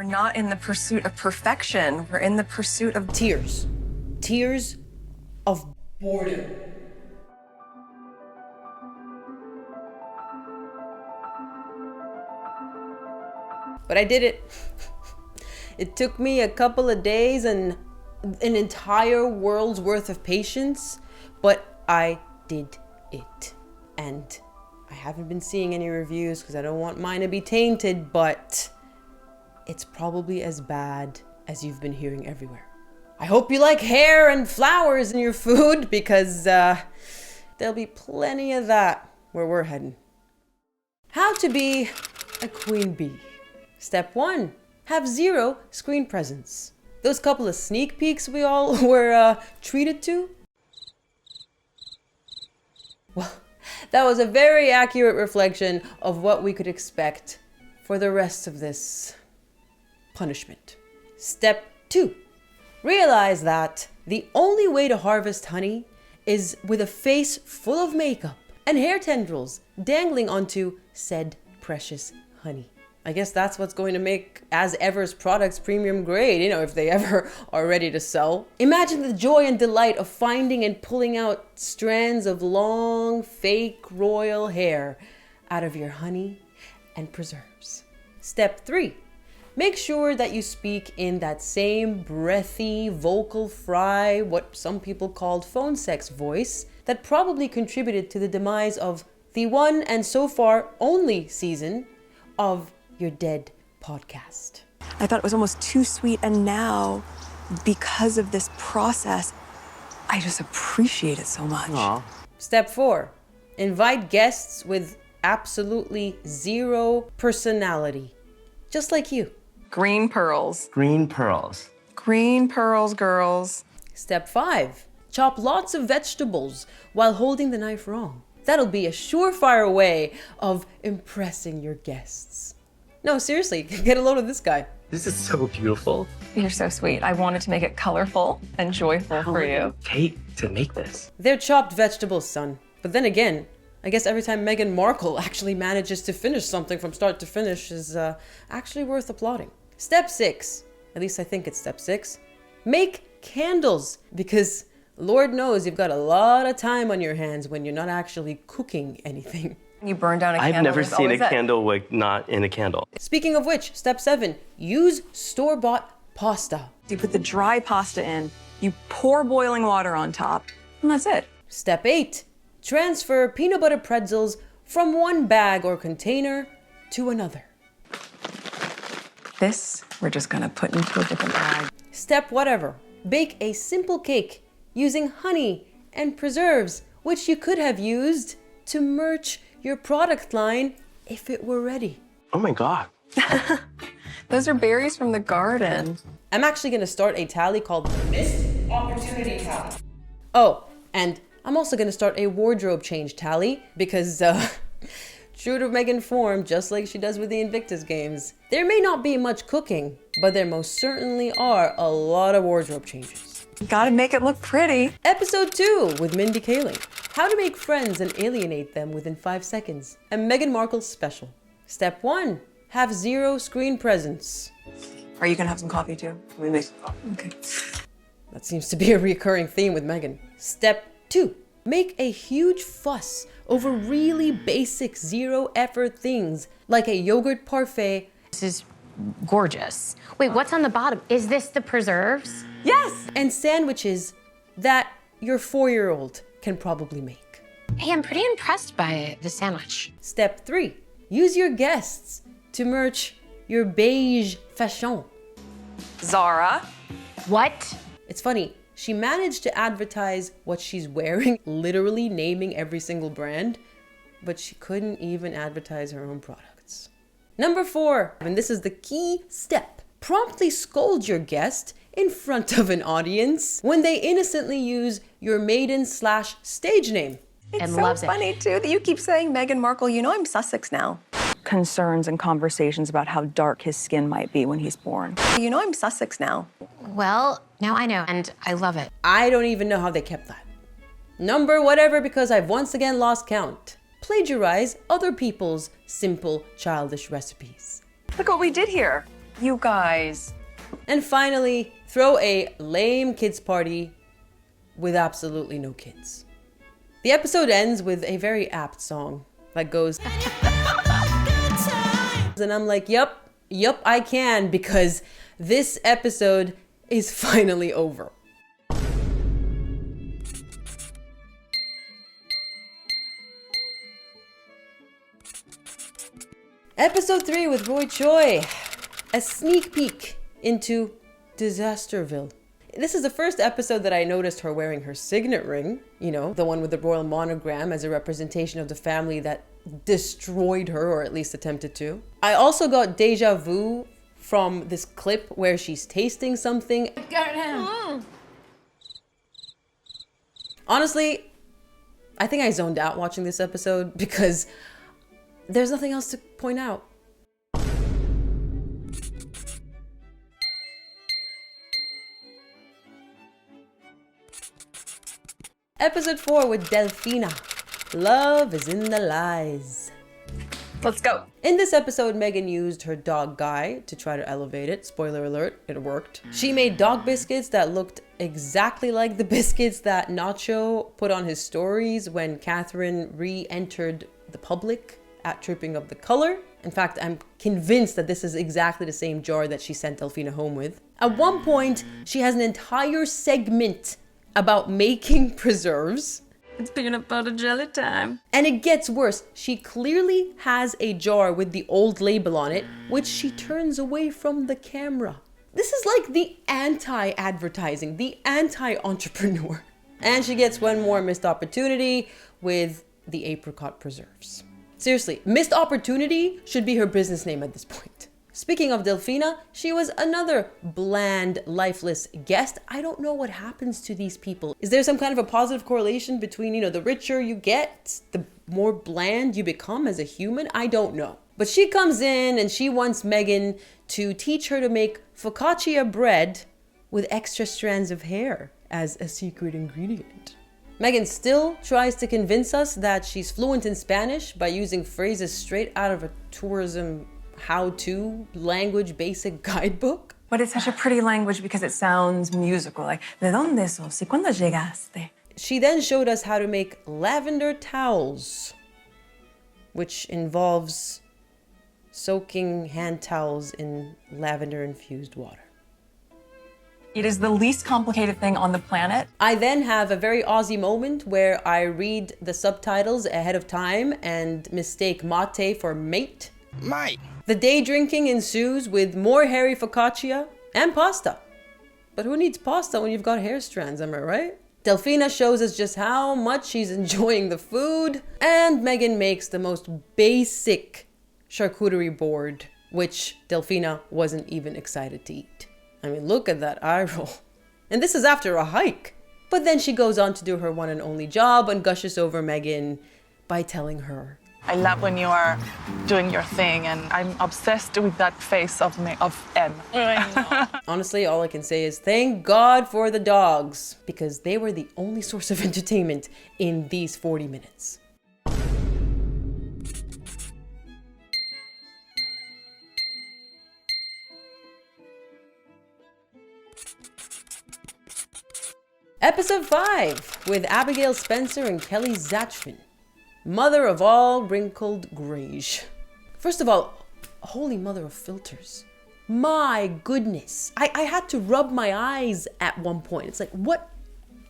We're not in the pursuit of perfection. We're in the pursuit of tears. Tears of boredom. But I did it. It took me a couple of days and an entire world's worth of patience, but I did it. And I haven't been seeing any reviews because I don't want mine to be tainted, but it's probably as bad as you've been hearing everywhere. I hope you like hair and flowers in your food because there'll be plenty of that where we're heading. How to be a queen bee. Step 1, have 0 screen presence. Those couple of sneak peeks we all were treated to? Well, that was a very accurate reflection of what we could expect for the rest of this punishment. Step 2, realize that the only way to harvest honey is with a face full of makeup and hair tendrils dangling onto said precious honey. I guess that's what's going to make As Ever's products premium grade, if they ever are ready to sell. Imagine the joy and delight of finding and pulling out strands of long, fake royal hair out of your honey and preserves. Step 3, make sure that you speak in that same breathy, vocal fry, what some people called phone sex voice, that probably contributed to the demise of the one and so far only season of your dead podcast. I thought it was almost too sweet, and now, because of this process, I just appreciate it so much. Aww. Step 4, invite guests with absolutely 0 personality, just like you. Green pearls. Green pearls. Green pearls, girls. Step 5, chop lots of vegetables while holding the knife wrong. That'll be a surefire way of impressing your guests. No, seriously, get a load of this guy. This is so beautiful. You're so sweet. I wanted to make it colorful and joyful for you. Take to make this. They're chopped vegetables, son. But then again, I guess every time Meghan Markle actually manages to finish something from start to finish is actually worth applauding. Step 6, at least I think it's step 6, make candles, because Lord knows you've got a lot of time on your hands when you're not actually cooking anything. You burn down a candle. I've never seen a candle wick not in a candle. Speaking of which, step 7, use store-bought pasta. You put the dry pasta in, you pour boiling water on top, and that's it. Step 8, transfer peanut butter pretzels from one bag or container to another. This, we're just gonna put into a different bag. Step whatever, bake a simple cake using honey and preserves, which you could have used to merch your product line if it were ready. Oh my God. Those are berries from the garden. I'm actually gonna start a tally called the Missed Opportunity Tally. Oh, and I'm also gonna start a wardrobe change tally because, true to Meghan form, just like she does with the Invictus games, there may not be much cooking, but there most certainly are a lot of wardrobe changes. Gotta make it look pretty. Episode 2 with Mindy Kaling. How to make friends and alienate them within 5 seconds. And Meghan Markle's special. Step 1, have 0 screen presence. Are you gonna have some coffee too? We make. Okay. That seems to be a recurring theme with Meghan. Step 2, make a huge fuss over really basic 0 effort things like a yogurt parfait. This is gorgeous. Wait, what's on the bottom? Is this the preserves? Yes! And sandwiches that your 4-year-old can probably make. Hey, I'm pretty impressed by the sandwich. Step 3, use your guests to merch your beige fashion. Zara. What? It's funny, she managed to advertise what she's wearing, literally naming every single brand, but she couldn't even advertise her own products. Number 4, and this is the key step, promptly scold your guest in front of an audience when they innocently use your maiden/stage name. It's And so loves it. funny too that you keep saying Meghan Markle. You know I'm Sussex now. Concerns and conversations about how dark his skin might be when he's born. You know I'm Sussex now. Well, now I know, and I love it. I don't even know how they kept that. Number whatever, because I've once again lost count. Plagiarize other people's simple, childish recipes. Look what we did here. You guys. And finally, throw a lame kids party with absolutely no kids. The episode ends with a very apt song that goes, and I'm like, yup, I can, because this episode is finally over. Episode 3 with Roy Choi, a sneak peek into Disasterville. This is the first episode that I noticed her wearing her signet ring, you know, the one with the royal monogram as a representation of the family that destroyed her, or at least attempted to. I also got deja vu from this clip where she's tasting something. Honestly, I think I zoned out watching this episode because there's nothing else to point out. Episode 4 with Delfina. Love is in the lies. Let's go. In this episode, Meghan used her dog Guy to try to elevate it. Spoiler alert, it worked. She made dog biscuits that looked exactly like the biscuits that Nacho put on his stories when Catherine re-entered the public at Tripping of the Color. In fact, I'm convinced that this is exactly the same jar that she sent Delfina home with. At one point, she has an entire segment about making preserves. It's peanut butter jelly time. And it gets worse. She clearly has a jar with the old label on it, which she turns away from the camera. This is like the anti-advertising, the anti-entrepreneur. And she gets one more missed opportunity with the apricot preserves. Seriously, missed opportunity should be her business name at this point. Speaking of Delfina, she was another bland, lifeless guest. I don't know what happens to these people. Is there some kind of a positive correlation between, you know, the richer you get, the more bland you become as a human? I don't know. But she comes in and she wants Meghan to teach her to make focaccia bread with extra strands of hair as a secret ingredient. Meghan still tries to convince us that she's fluent in Spanish by using phrases straight out of a tourism how-to language basic guidebook. But it's such a pretty language because it sounds musical, like, ¿de dónde sos? ¿Y cuándo llegaste? She then showed us how to make lavender towels, which involves soaking hand towels in lavender-infused water. It is the least complicated thing on the planet. I then have a very Aussie moment where I read the subtitles ahead of time and mistake mate for mate. Mate. The day drinking ensues with more hairy focaccia and pasta. But who needs pasta when you've got hair strands, am I right? Delfina shows us just how much she's enjoying the food, and Meghan makes the most basic charcuterie board, which Delfina wasn't even excited to eat. I mean, look at that eye roll. And this is after a hike. But then she goes on to do her one and only job and gushes over Meghan by telling her, I love when you are doing your thing, and I'm obsessed with that face of M. Honestly, all I can say is thank God for the dogs, because they were the only source of entertainment in these 40 minutes. Episode 5 with Abigail Spencer and Kelly Zachman, mother of all wrinkled greige. First of all, holy mother of filters. My goodness. I had to rub my eyes at one point. It's like, what?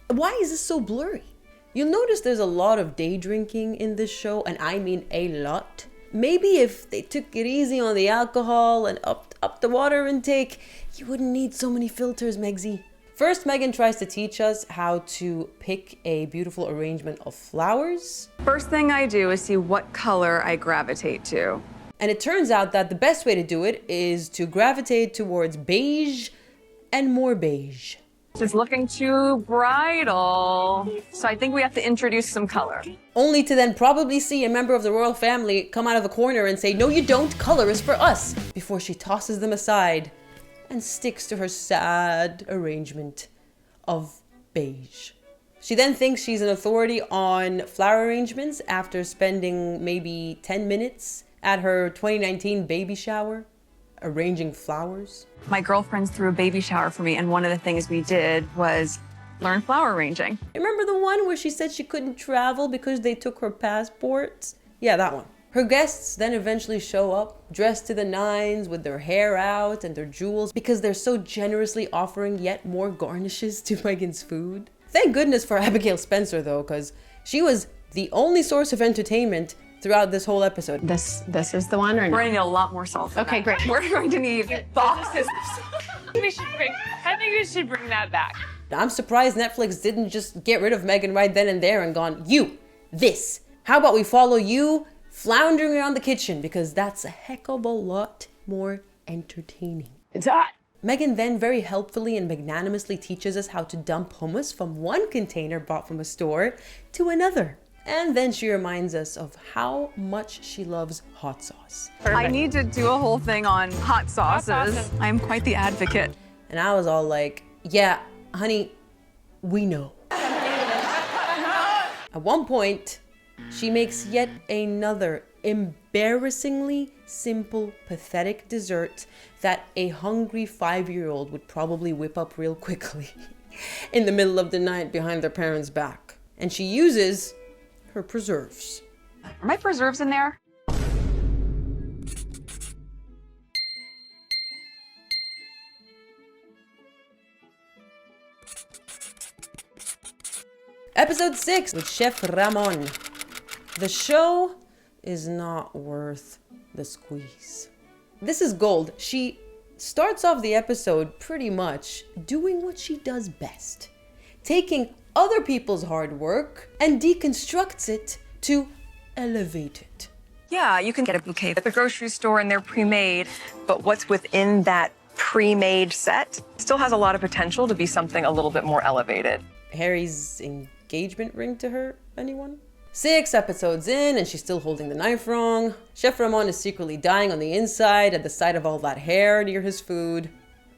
Why is this so blurry? You'll notice there's a lot of day drinking in this show, and I mean a lot. Maybe if they took it easy on the alcohol and upped the water intake, you wouldn't need so many filters, Megsy. First, Meghan tries to teach us how to pick a beautiful arrangement of flowers. First thing I do is see what color I gravitate to. And it turns out that the best way to do it is to gravitate towards beige and more beige. It's looking too bridal. So I think we have to introduce some color. Only to then probably see a member of the royal family come out of the corner and say, no, you don't, color is for us, before she tosses them aside and sticks to her sad arrangement of beige. She then thinks she's an authority on flower arrangements after spending maybe 10 minutes at her 2019 baby shower. arranging flowers. My girlfriends threw a baby shower for me, and one of the things we did was learn flower arranging. Remember the one where she said she couldn't travel because they took her passports? Yeah, that one. Her guests then eventually show up, dressed to the nines with their hair out and their jewels because they're so generously offering yet more garnishes to Meghan's food. Thank goodness for Abigail Spencer though, because she was the only source of entertainment throughout this whole episode. This is the one, or no? We're gonna need a lot more salt. Okay, great. We're going to need boxes. I think we should bring that back. I'm surprised Netflix didn't just get rid of Meghan right then and there and gone, this. How about we follow you floundering around the kitchen, because that's a heck of a lot more entertaining. It's hot. Meghan then very helpfully and magnanimously teaches us how to dump hummus from one container bought from a store to another. And then she reminds us of how much she loves hot sauce. I need to do a whole thing on hot sauces. I am quite the advocate. And I was all like, yeah, honey, we know. At one point, she makes yet another embarrassingly simple, pathetic dessert that a hungry 5-year-old would probably whip up real quickly in the middle of the night behind their parents' back. And she uses her preserves. Are my preserves in there? Episode 6 with Chef Ramon. The show is not worth the squeeze. This is gold. She starts off the episode pretty much doing what she does best, taking other people's hard work and deconstructs it to elevate it. Yeah, you can get a bouquet at the grocery store and they're pre-made, but what's within that pre-made set still has a lot of potential to be something a little bit more elevated. Harry's engagement ring to her, anyone? 6 episodes in and she's still holding the knife wrong. Chef Ramon is secretly dying on the inside at the sight of all that hair near his food.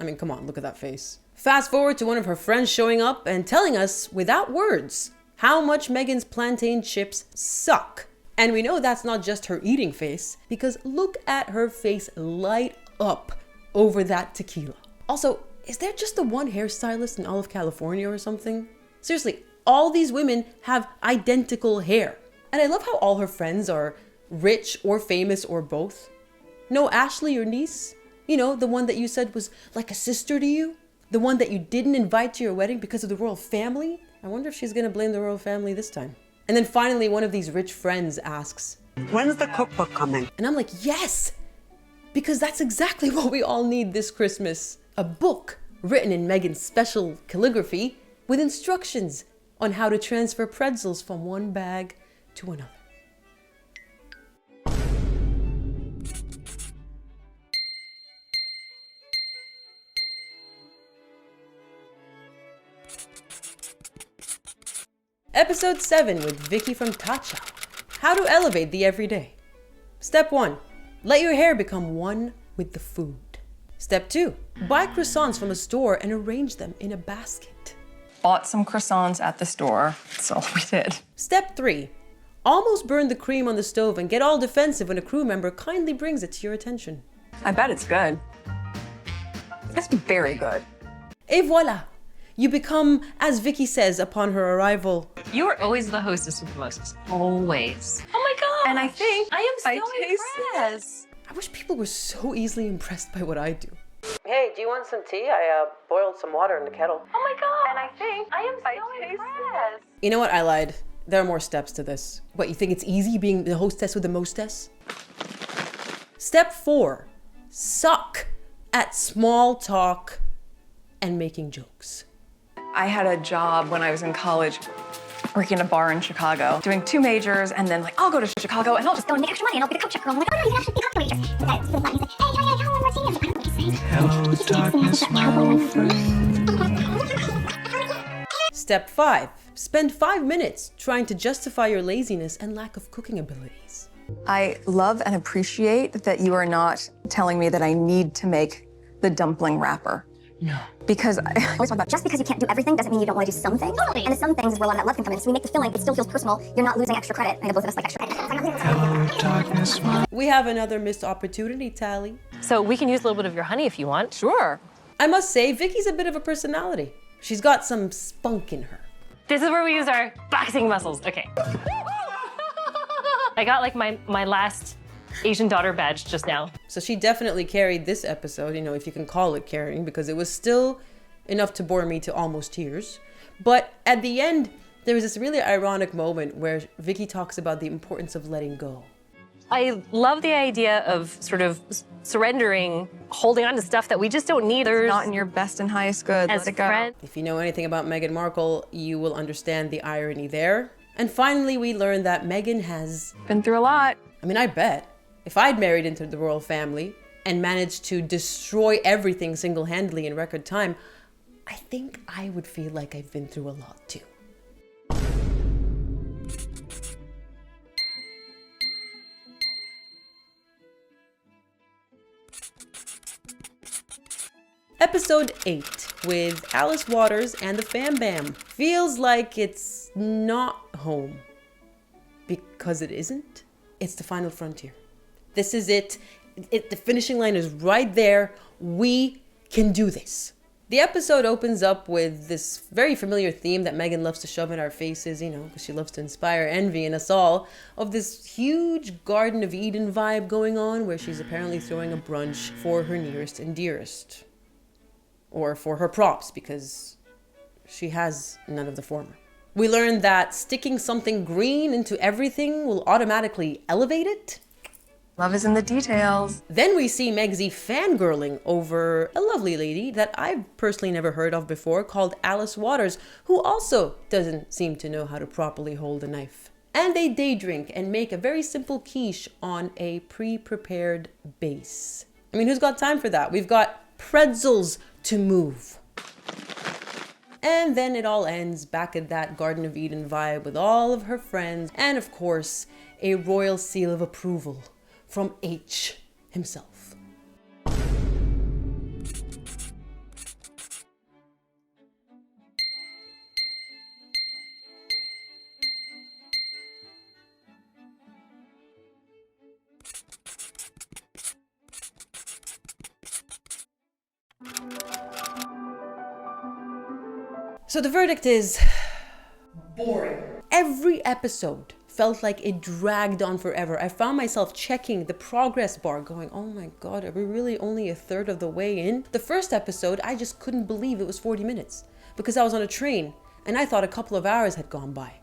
I mean, come on, look at that face. Fast forward to one of her friends showing up and telling us without words how much Meghan's plantain chips suck. And we know that's not just her eating face, because look at her face light up over that tequila. Also, is there just the one hairstylist in all of California or something? Seriously, all these women have identical hair. And I love how all her friends are rich or famous or both. No, Ashley, your niece, you know, the one that you said was like a sister to you, the one that you didn't invite to your wedding because of the royal family. I wonder if she's gonna blame the royal family this time. And then finally, one of these rich friends asks, "When's the cookbook coming?" And I'm like, yes, because that's exactly what we all need this Christmas. A book written in Meghan's special calligraphy with instructions on how to transfer pretzels from one bag to another. Episode 7 with Vicky from Tacha. How to elevate the everyday. Step 1. Let your hair become one with the food. Step 2. Buy croissants from a store and arrange them in a basket. Bought some croissants at the store. That's all we did. Step 3. Almost burn the cream on the stove and get all defensive when a crew member kindly brings it to your attention. I bet it's good. It's very good. Et voila! You become, as Vicky says upon her arrival, You are always the hostess with the mostest. Always. Oh my god! And I think I am so taste impressed. I wish people were so easily impressed by what I do. Hey, do you want some tea? I boiled some water in the kettle. Oh my god! And I think I am so impressed. You know what? I lied. There are more steps to this. What, you think it's easy being the hostess with the mostess? Step 4. Suck at small talk and making jokes. I had a job when I was in college working in a bar in Chicago, doing 2 majors, and then like, I'll go to Chicago and I'll just Go and make extra money and I'll be the cup checker. I'm like, oh no, you have to become the waitress. And that's the money. He's like, hey, can I have one more tea? I'm like, hello, darkness, my old friend. Step 5. Spend 5 minutes trying to justify your laziness and lack of cooking abilities. I love and appreciate that you are not telling me that I need to make the dumpling wrapper. No. Because I always talk about Just because you can't do everything doesn't mean you don't want to do some things. Totally. And the some things is where a lot of that love can come in. So we make the feeling, it still feels personal. You're not losing extra credit. I know both of us like extra credit. We have another missed opportunity, Tally. So we can use a little bit of your honey if you want. sure. I must say, Vicky's a bit of a personality. She's got some spunk in her. This is where we use our boxing muscles. Okay. I got like my last Asian daughter badge just now. So she definitely carried this episode, you know, if you can call it carrying, because it was still enough to bore me to almost tears. But at the end, there was this really ironic moment where Vicky talks about the importance of letting go. I love the idea of sort of surrendering, holding on to stuff that we just don't need. There's Not in your best and highest good. as Let it go. friends. If you know anything about Meghan Markle, you will understand the irony there. And finally, we learned that Meghan has, Been through a lot. I mean, I bet if I'd married into the royal family and managed to destroy everything single-handedly in record time, I think I would feel like I've been through a lot too. Episode 8 with Alice Waters and the Fam Bam feels like it's not home. Because it isn't. It's the final frontier. This is it. The finishing line is right there. We can do this. The episode opens up with this very familiar theme that Meghan loves to shove in our faces, you know, because she loves to inspire envy in us all, of this huge Garden of Eden vibe going on where she's apparently throwing a brunch for her nearest and dearest. Or for her props, because she has none of the former. We learned that sticking something green into everything will automatically elevate it. Love is in the details. Then we see Megsy fangirling over a lovely lady that I've personally never heard of before called Alice Waters, who also doesn't seem to know how to properly hold a knife. And they day drink and make a very simple quiche on a pre-prepared base. I mean, who's got time for that? We've got pretzels to move. And then it all ends back at that Garden of Eden vibe with all of her friends and, of course, a royal seal of approval from H himself. So the verdict is boring. Every episode felt like it dragged on forever. I found myself checking the progress bar going, oh my God, are we really only a third of the way in? The first episode, I just couldn't believe it was 40 minutes because I was on a train and I thought a couple of hours had gone by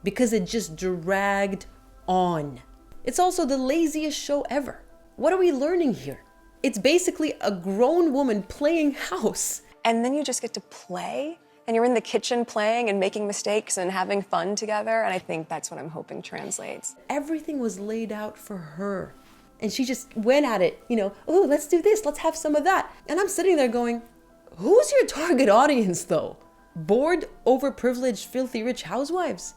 because it just dragged on. It's also the laziest show ever. What are we learning here? It's basically a grown woman playing house. And then you just get to play, and you're in the kitchen playing and making mistakes and having fun together. And I think that's what I'm hoping translates. Everything was laid out for her. And she just went at it, you know, oh, let's do this, let's have some of that. And I'm sitting there going, who's your target audience though? Bored, overprivileged, filthy rich housewives?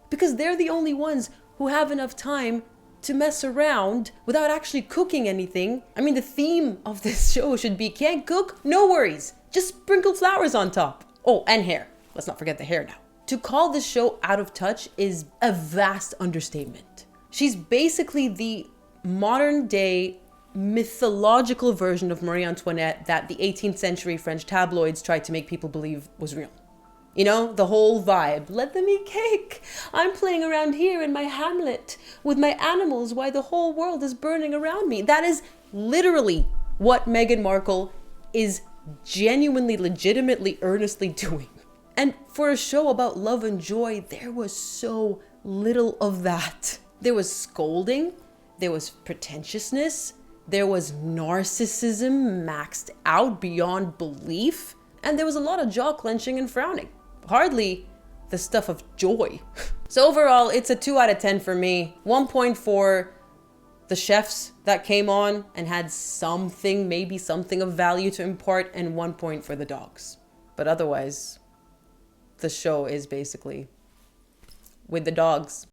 Because they're the only ones who have enough time to mess around without actually cooking anything. I mean, the theme of this show should be, can't cook? No worries. Just sprinkle flowers on top. Oh, and hair. Let's not forget the hair now. To call this show out of touch is a vast understatement. She's basically the modern day mythological version of Marie Antoinette that the 18th century French tabloids tried to make people believe was real. You know, the whole vibe. Let them eat cake. I'm playing around here in my Hamlet with my animals while the whole world is burning around me. That is literally what Meghan Markle is genuinely, legitimately, earnestly doing. And for a show about love and joy, there was so little of that. There was scolding, there was pretentiousness, there was narcissism maxed out beyond belief, and there was a lot of jaw clenching and frowning. Hardly the stuff of joy. So overall, it's a 2 out of 10 for me. 1 point for the chefs that came on and had something, maybe something of value to impart, and 1 point for the dogs. But otherwise, the show is basically with the dogs.